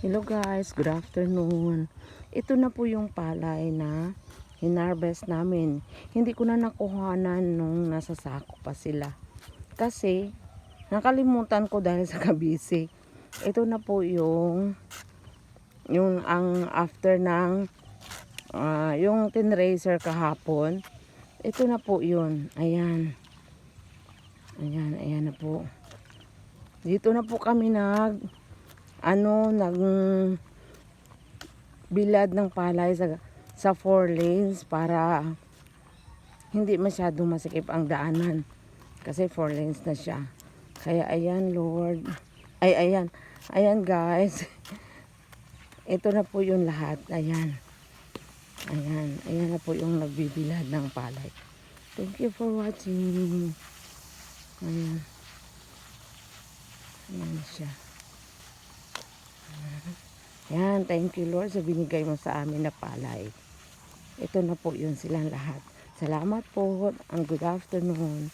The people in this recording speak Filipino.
Hello guys, good afternoon. Ito na po yung palay na hinarvest namin. Hindi ko na nakuhanan nung nasa sako pa sila. Kasi nakalimutan ko dahil sa kabisi. Ito na po yung ang after ng yung tinracer kahapon. Ito na po yun. Ayan. Ayan na po. Dito na po kami bilad ng palay sa 4 lanes para hindi masyadong masikip ang daanan kasi 4 lanes na siya. Kaya ayan Lord, ayan guys. Ito na po yung lahat. Ayan na po yung nagbibilad ng palay. Thank you for watching. Ayan siya. Yan, thank you Lord sa binigay mo sa amin na palay. Ito na po yun silang lahat. Salamat po and good afternoon.